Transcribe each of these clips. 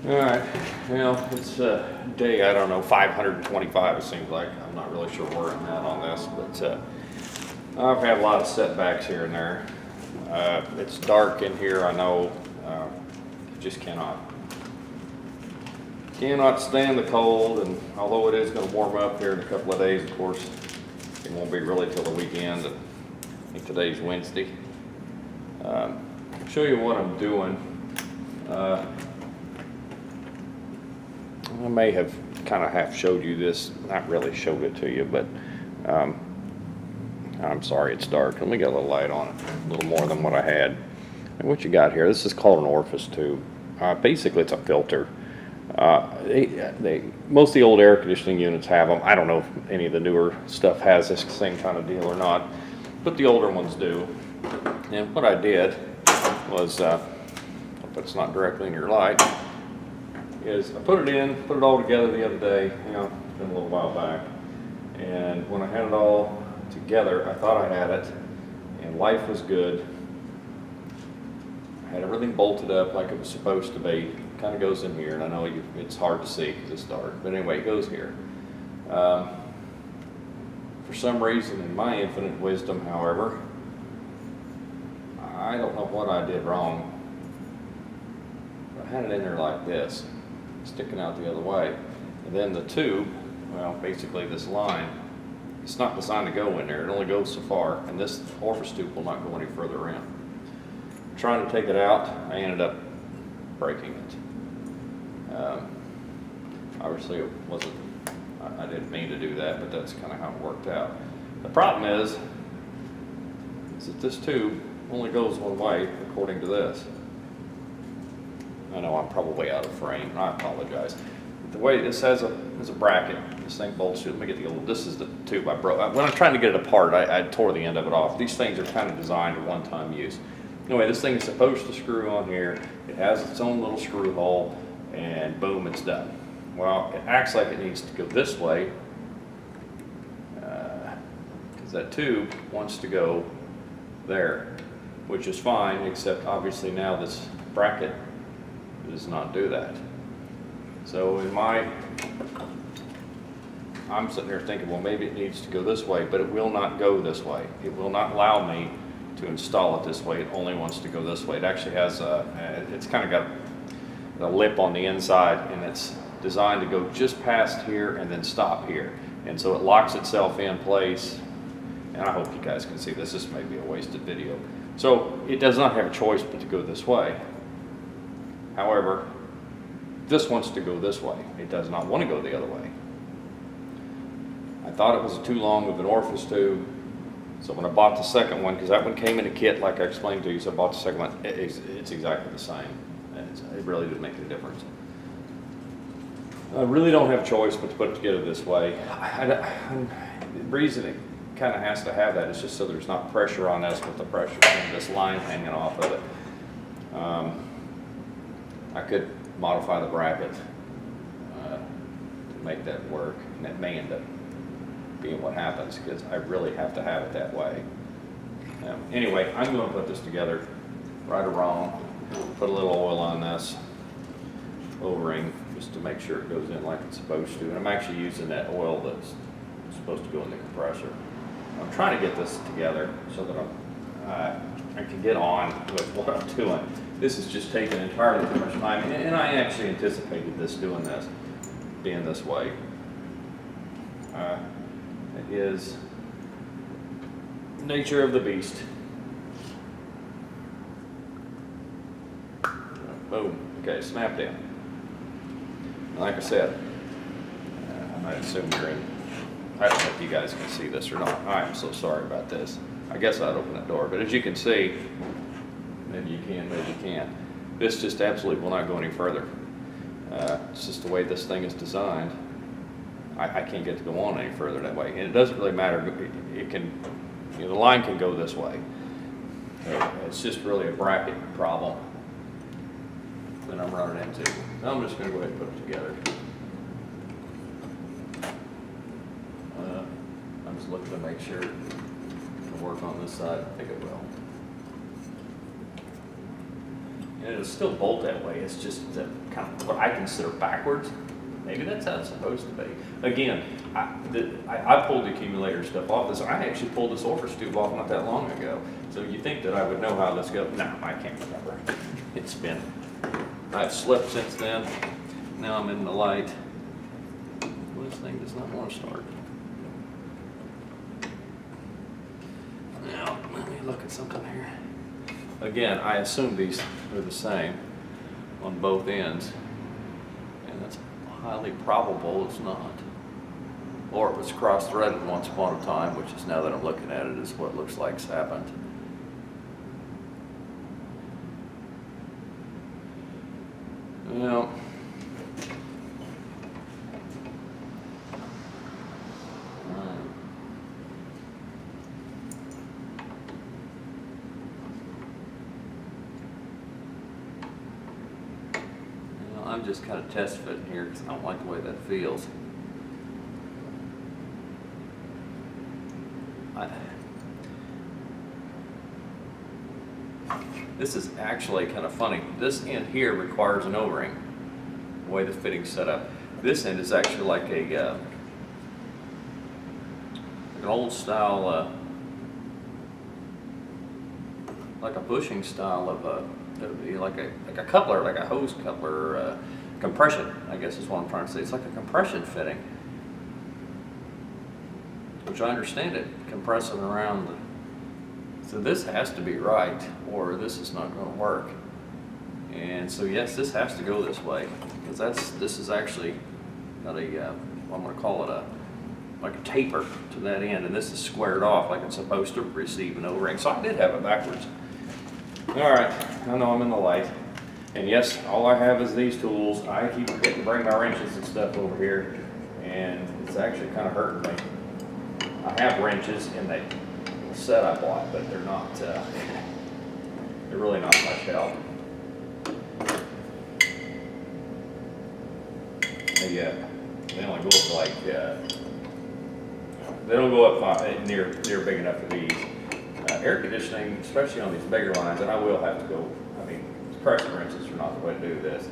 All right, well, it's day, I don't know, 525 it seems like. I'm not really sure where I'm at on this, but I've had a lot of setbacks here and there. It's dark in here, I know. Just cannot stand the cold, and although it is going to warm up here in a couple of days, of course, it won't be really till the weekend. And I think today's Wednesday. I'll show you what I'm doing. I may have kind of half showed you this, not really showed it to you, but I'm sorry it's dark. Let me get a little light on it, a little more than what I had. And what you got here, this is called an orifice tube. Basically, it's a filter. Most of the old air conditioning units have them. I don't know if any of the newer stuff has this same kind of deal or not, but the older ones do. And what I did was, hope it's not directly in your light, is I put it all together the other day. You know, it's been a little while back, and when I had it all together, I thought I had it, and life was good. I had everything bolted up like it was supposed to be. Kind of goes in here, and I know it's hard to see because it's dark, but anyway, it goes here. For some reason, in my infinite wisdom, however, I don't know what I did wrong. I had it in there like this, sticking out the other way. And then the tube, well, basically this line, it's not designed to go in there. It only goes so far, and this orifice tube will not go any further in. Trying to take it out, I ended up breaking it. Obviously, it wasn't. I didn't mean to do that, but that's kind of how it worked out. The problem is that this tube only goes one way, according to this. I know I'm probably out of frame. I apologize. The way this has a bracket, this thing bolts to. Let me get the old. This is the tube I broke. When I'm trying to get it apart, I tore the end of it off. These things are kind of designed for one-time use. Anyway, this thing is supposed to screw on here. It has its own little screw hole, and boom, it's done. Well, it acts like it needs to go this way, because that tube wants to go there, which is fine, except obviously now this bracket does not do that. So I'm sitting there thinking, well, maybe it needs to go this way, but it will not go this way. It will not allow me to install it this way. It only wants to go this way. It actually has it's kind of got a lip on the inside, and it's designed to go just past here and then stop here. And so it locks itself in place. And I hope you guys can see this. This may be a wasted video. So it does not have a choice but to go this way. However, this wants to go this way. It does not want to go the other way. I thought it was too long of an orifice tube. So when I bought the second one, because that one came in a kit like I explained to you, so I bought the second one, it's exactly the same. It really didn't make any difference. I really don't have a choice but to put it together this way. The reason it kind of has to have that is just so there's not pressure on us with the pressure from this line hanging off of it. I could modify the bracket to make that work, and it may end up being what happens because I really have to have it that way. Anyway, I'm going to put this together, right or wrong. Put a little oil on this O-ring just to make sure it goes in like it's supposed to. And I'm actually using that oil that's supposed to go in the compressor. I'm trying to get this together so that I can get on with what I'm doing. This is just taking entirely too much time, and I actually anticipated this being this way. It is nature of the beast. Boom. Okay, snapped in. Like I said, I assume you're in. I don't know if you guys can see this or not. I am so sorry about this. I guess I'd open that door, but as you can see, maybe you can, maybe you can't. This just absolutely will not go any further. It's just the way this thing is designed. I can't get to go on any further that way, and it doesn't really matter. It can, the line can go this way. So it's just really a bracket problem that I'm running into. Now I'm just going to go ahead and put it together. I'm just looking to make sure it'll work on this side. I think it will. And it'll still bolt that way. It's just the, kind of what I consider backwards. Maybe that's how it's supposed to be. Again, I pulled the accumulator stuff off this. I actually pulled this orifice tube off not that long ago. So you think that I would know how this goes? No, I can't remember. It's been, I've slept since then. Now I'm in the light. Well, this thing does not want to start. Now, let me look at something here. Again, I assume these are the same on both ends. And that's highly probable it's not. Or it was cross-threaded once upon a time, which is, now that I'm looking at it, is what looks like's happened. Well, I'm just kind of test fitting here because I don't like the way that feels. This is actually kind of funny. This end here requires an O-ring, the way the fitting's set up. This end is actually like an old style, like a bushing style of like a coupler, like a hose coupler, compression, I guess is what I'm trying to say. It's like a compression fitting, which I understand it, compressing around the. So this has to be right, or this is not going to work. And so yes, this has to go this way, because this is actually got a, I'm going to call it like a taper to that end, and this is squared off like it's supposed to receive an O-ring. So I did have it backwards. All right, I know I'm in the light. And yes, all I have is these tools. I keep forgetting to bring my wrenches and stuff over here, and it's actually kind of hurting me. I have wrenches in the set I bought, but they're not, they're really not much help. They only go up like, they don't go up near big enough for these. Air conditioning, especially on these bigger lines, and I will have to go, I mean, pressure wrenches are not the way to do this.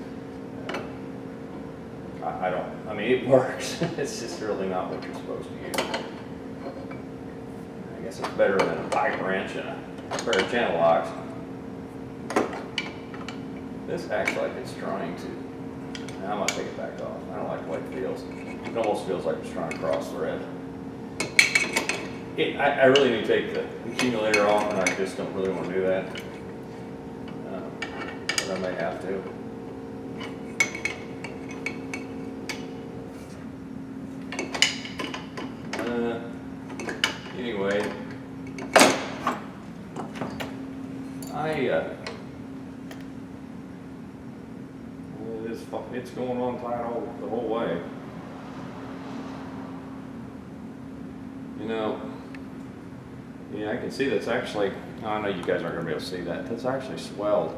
I mean, it works. It's just really not what you're supposed to use. I guess it's better than a pipe wrench and a pair of channel locks. This acts like it's trying to. Now I'm going to take it back off. I don't like the way it feels. It almost feels like it's trying to cross thread. I really need to take the accumulator off, and I just don't really want to do that. But I may have to. Anyway, it's going on tight the whole way. You know, yeah, I can see that's actually, I know you guys aren't going to be able to see that. That's actually swelled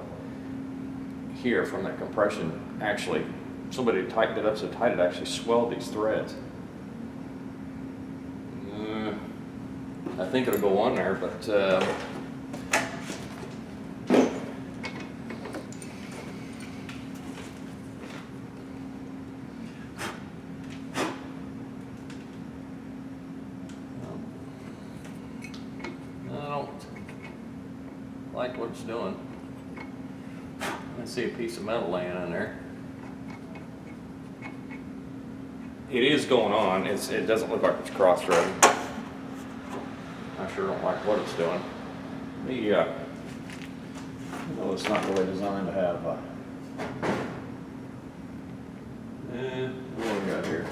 here from that compression. Actually, somebody tightened it up so tight it actually swelled these threads. I think it'll go on there, but I don't like what it's doing. I see a piece of metal laying in there. It is going on. It doesn't look like it's cross-threaded. I sure don't like what it's doing. Well, it's not really designed to have. What do we got here?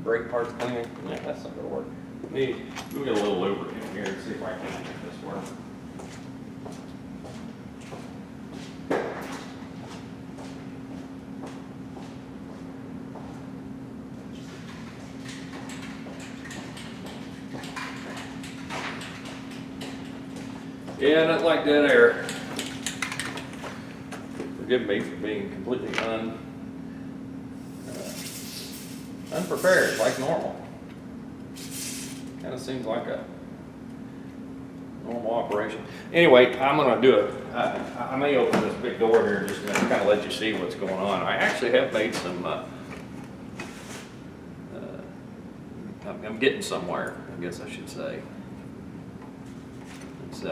Brake parts cleaning. Yeah, that's not gonna work. We'll get a little lubricant here and see if I can make this work. Yeah, I don't like that air. Forgive me for being completely unprepared, like normal. Kind of seems like normal operation. Anyway, I'm gonna do I may open this big door here just to kind of let you see what's going on. I actually have made some, I'm getting somewhere, I guess I should say. It's,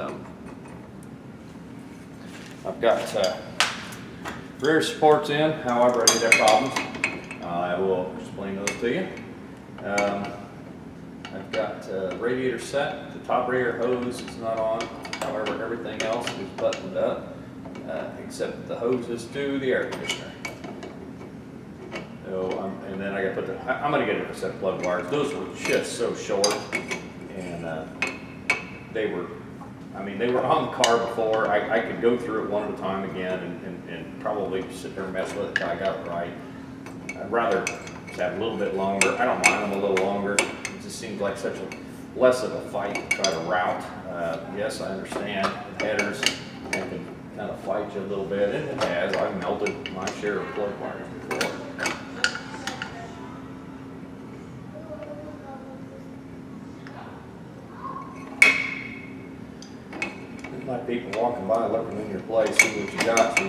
I've got rear supports in, however I did have problems. I will explain those to you. I've got radiator set, the top radiator hose is not on, however everything else is buttoned up, except the hoses to the air conditioner. So, and then I got to put I'm going to get a set of plug wires. Those were just so short, and they were on the car before. I could go through it one at a time again and probably sit there and mess with it until I got it right. I'd rather have a little bit longer. I don't mind them a little longer. It just seems like such a less of a fight to try to route. Yes, I understand the headers can kind of fight you a little bit, and it has. I've melted my share of plug wires before. Like people walking by looking in your place, see what you got so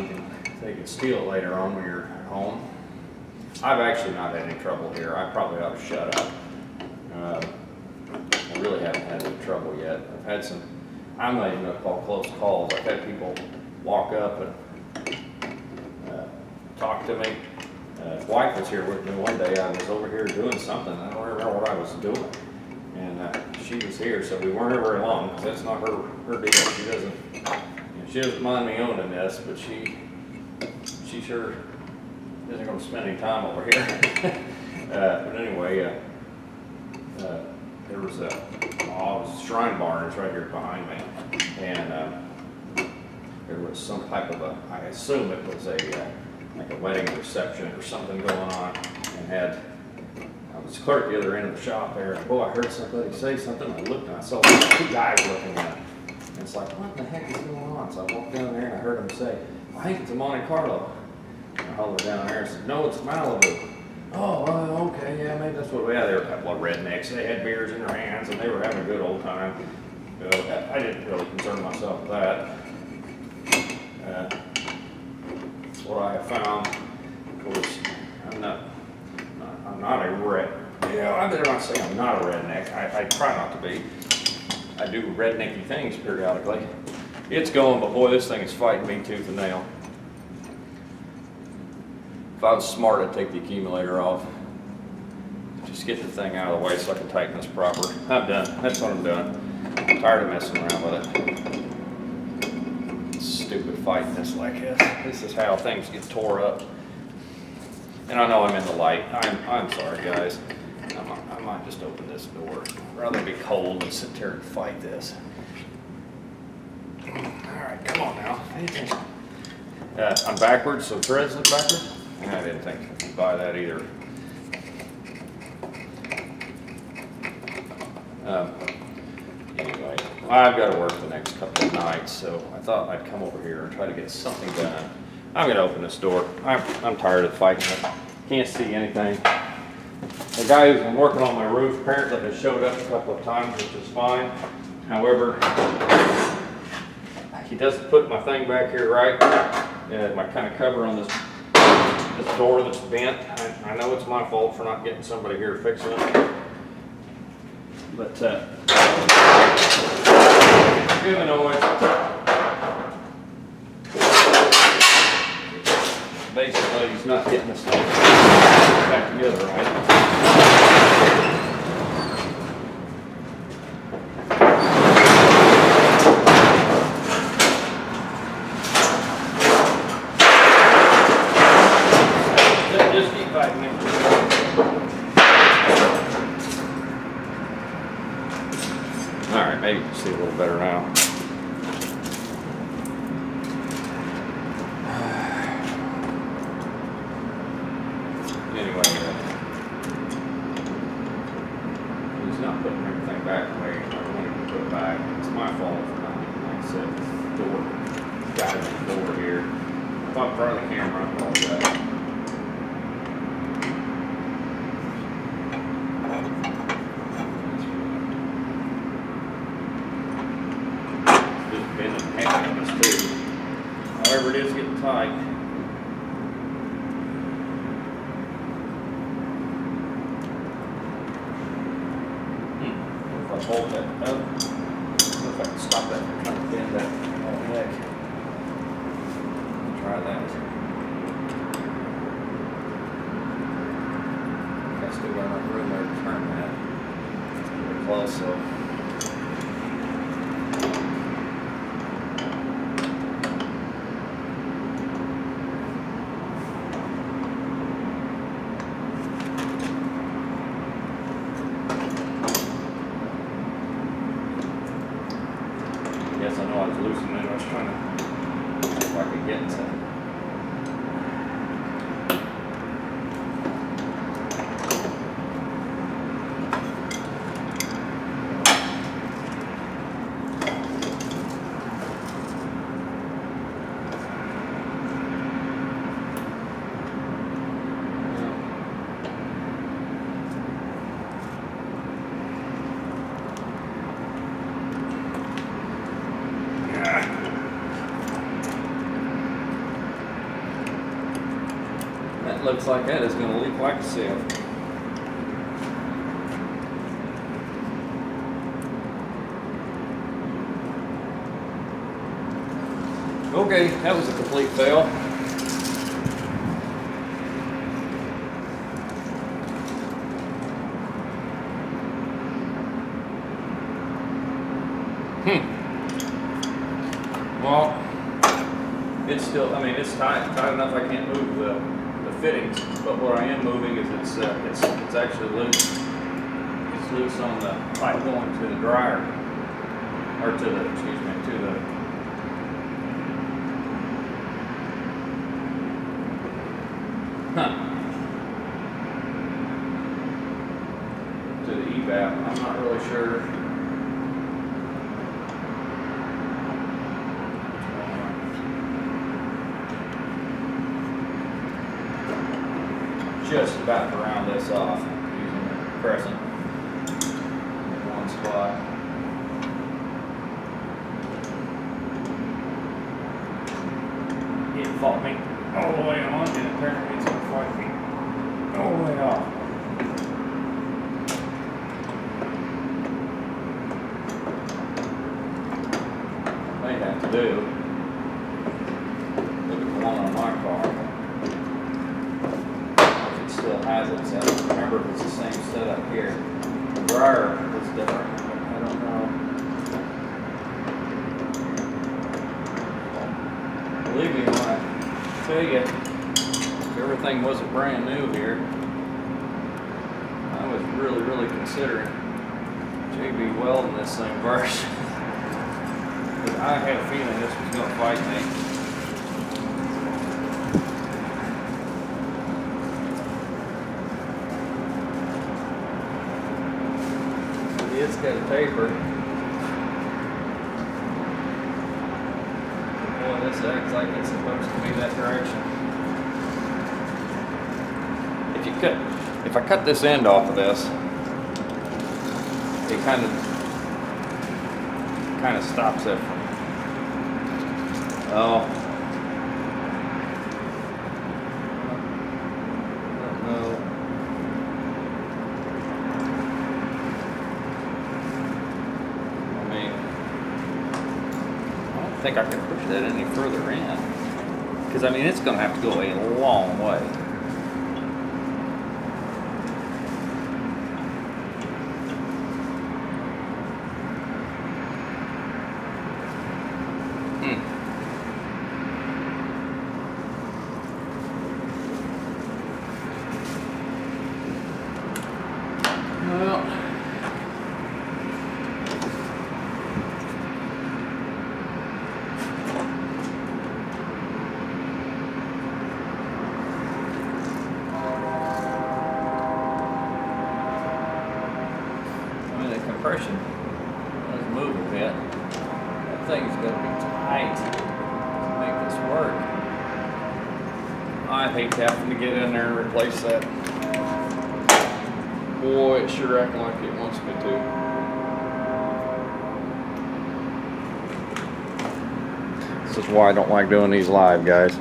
they can steal it later on when you're at home. I've actually not had any trouble here. I probably ought to shut up. I really haven't had any trouble yet. I've had some, I'm not even going to call close calls. I've had people walk up and talk to me. His wife was here with me one day. I was over here doing something. I don't remember what I was doing. And she was here, so we weren't here very long because that's not her deal. She doesn't mind me owning this, but she sure isn't going to spend any time over here. But anyway, there was a shrine barn. It's right here behind me, and there was some type of I assume it was like a wedding reception or something going on, and I was clerk at the other end of the shop there, and boy, I heard somebody say something. I looked and I saw two guys looking at it. And it's like, what the heck is going on? So I walked down there and I heard them say, I think it's a Monte Carlo. And I hollered down there and said, no, it's Malibu. Oh, okay, yeah, maybe that's what. Yeah, they were a couple of rednecks. They had beers in their hands and they were having a good old time. I didn't really concern myself with that. What I have found, of course, I'm not a red. I better not say I'm not a redneck. I try not to be. I do rednecky things periodically. It's going, but boy, this thing is fighting me tooth and nail. If I was smart, I'd take the accumulator off. Just get the thing out of the way so I can tighten this proper. I'm done. That's what I'm doing. I'm tired of messing around with it. Stupid fighting this like this. This is how things get tore up. And I know I'm in the light. I'm sorry, guys. I might just open this door. I'd rather be cold than sit there and fight this. All right, come on now. Pay attention. I'm backwards, so threads look backwards. I didn't think you'd buy that either. Anyway, I've got to work the next couple of nights, so I thought I'd come over here and try to get something done. I'm going to open this door. I'm tired of fighting it. Can't see anything. The guy who's been working on my roof apparently has showed up a couple of times, which is fine. However, he doesn't put my thing back here right. My kind of cover on this door that's bent. I know it's my fault for not getting somebody here fixing it. But even though basically he's not getting this thing back together right. Just keep fighting me. All right, maybe you can see a little better now. Anyway, he's not putting everything back the way I wanted him to put it back. It's my fault for not getting, like I said, the door, guiding the door here. If I'm in front of the camera, I apologize. tight. If I hold that up, if I can stop that from trying to bend that neck. Try that. I still got enough room there to turn that. It's pretty close, so. Yes, I know I was loosening it. I was trying to see if I could get to. That looks like that is going to leak like a sieve. Okay, that was a complete fail. Well, it's still, I mean, it's tight enough I can't move the fittings, but what I am moving is it's actually loose. It's loose on the pipe going to the dryer, or to the, excuse me, to the evap. I'm not really sure. Just about to round this off using the crescent in one spot. It fought me all the way on, and apparently it's going to fight me all the way off. What I may have to do, look at the one on my car. Still has it, so I don't remember if it's the same setup here. The dryer was different, but I don't know. Believe me when I tell you, if everything wasn't brand new here, I was really considering JB welding this thing first. But I had a feeling this was going to fight me. It's got a taper. Boy, this acts like it's supposed to be that direction. If I cut this end off of this, it kind of stops it from. Oh. I think I can push that any further in, because I mean it's going to have to go a long way. Well, compression does move a bit. That thing's got to be tight to make this work. I hate having to get in there and replace that. Boy, it's sure acting like it wants me to. This is why I don't like doing these live, guys.